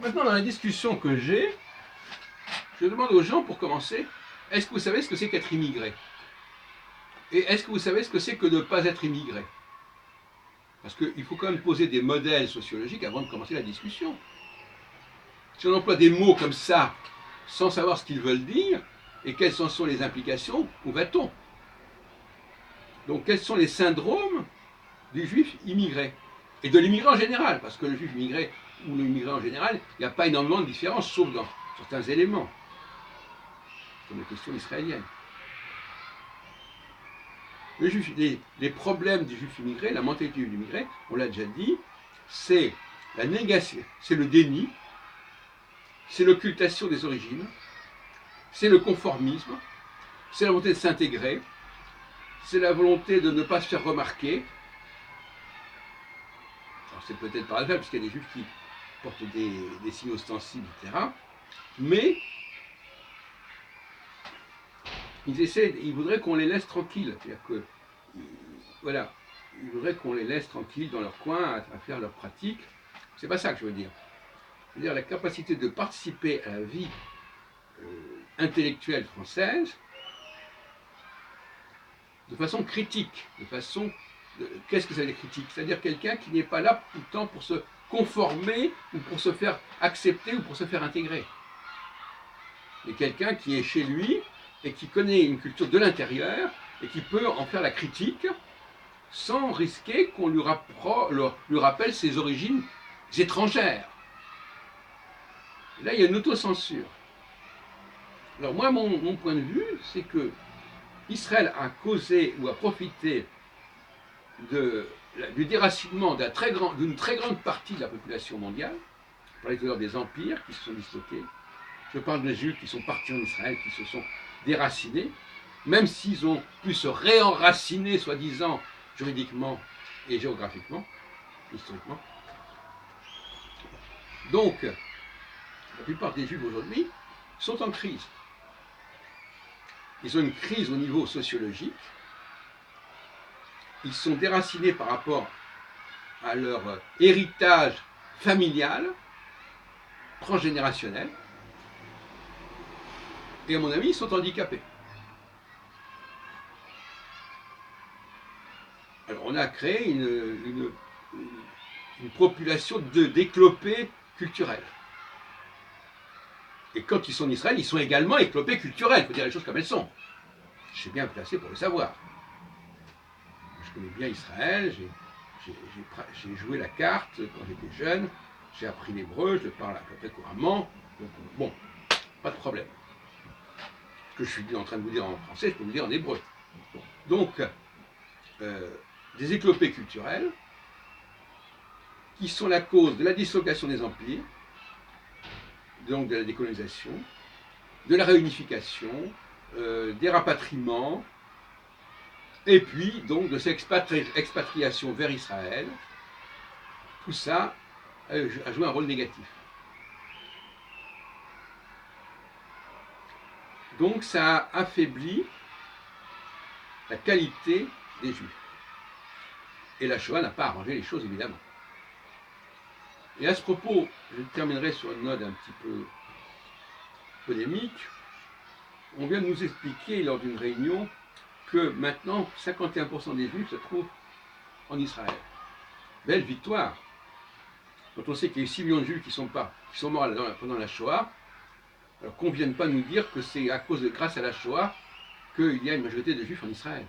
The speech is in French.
Maintenant, dans la discussion que j'ai, je demande aux gens, pour commencer, est-ce que vous savez ce que c'est qu'être immigré? Et est-ce que vous savez ce que c'est que de ne pas être immigré? Parce qu'il faut quand même poser des modèles sociologiques avant de commencer la discussion. Si on emploie des mots comme ça, sans savoir ce qu'ils veulent dire, et quelles en sont les implications, où va-t-on? Donc quels sont les syndromes du juif immigré? Et de l'immigré en général, parce que le juif immigré ou l'immigré en général, il n'y a pas énormément de différence, sauf dans certains éléments, comme la question israélienne. Les problèmes du juif immigré, la mentalité du immigré, on l'a déjà dit, c'est la négation, c'est le déni, c'est l'occultation des origines, c'est le conformisme, c'est la volonté de s'intégrer, c'est la volonté de ne pas se faire remarquer. Alors c'est peut-être paradoxal, parce qu'il y a des juifs qui portent des signes ostensibles, etc. Mais ils voudraient qu'on les laisse tranquilles. C'est-à-dire que, voilà, ils voudraient qu'on les laisse tranquilles dans leur coin à faire leurs pratiques. C'est pas ça que je veux dire. Je veux dire la capacité de participer à la vie intellectuelle française de façon critique, de façon... Qu'est-ce que ça veut dire critique? C'est-à-dire quelqu'un qui n'est pas là tout le temps pour se conformer ou pour se faire accepter ou pour se faire intégrer. Mais quelqu'un qui est chez lui et qui connaît une culture de l'intérieur et qui peut en faire la critique sans risquer qu'on lui rappelle ses origines étrangères. Et là, il y a une autocensure. Alors moi, mon point de vue, c'est que Israël a causé ou a profité du déracinement d'une très grande partie de la population mondiale. Je parlais tout à l'heure des empires qui se sont disloqués. Je parle des Juifs qui sont partis en Israël, qui se sont déracinés, même s'ils ont pu se réenraciner, soi-disant, juridiquement et géographiquement, historiquement. Donc, la plupart des Juifs aujourd'hui sont en crise. Ils ont une crise au niveau sociologique. Ils sont déracinés par rapport à leur héritage familial, transgénérationnel. Et à mon avis, ils sont handicapés. Alors on a créé une population d'éclopés culturels. Et quand ils sont en Israël, ils sont également éclopés culturels. Il faut dire les choses comme elles sont. Je suis bien placé pour le savoir. Je connais bien Israël, j'ai joué la carte quand j'étais jeune, j'ai appris l'hébreu, je le parle à peu près couramment. Donc, bon, pas de problème. Ce que je suis en train de vous dire en français, je peux vous dire en hébreu. Bon. Donc, des éclopés culturels qui sont la cause de la dislocation des empires, donc de la décolonisation, de la réunification, des rapatriements, et puis donc de cette expatriation vers Israël. Tout ça a joué un rôle négatif. Donc ça a affaibli la qualité des Juifs. Et la Shoah n'a pas arrangé les choses, évidemment. Et à ce propos, je terminerai sur une note un petit peu polémique. On vient de nous expliquer lors d'une réunion que maintenant 51% des Juifs se trouvent en Israël. Belle victoire. Quand on sait qu'il y a eu 6 millions de Juifs qui sont morts pendant la Shoah, alors qu'on ne vienne pas nous dire que c'est grâce à la Shoah qu'il y a une majorité de Juifs en Israël.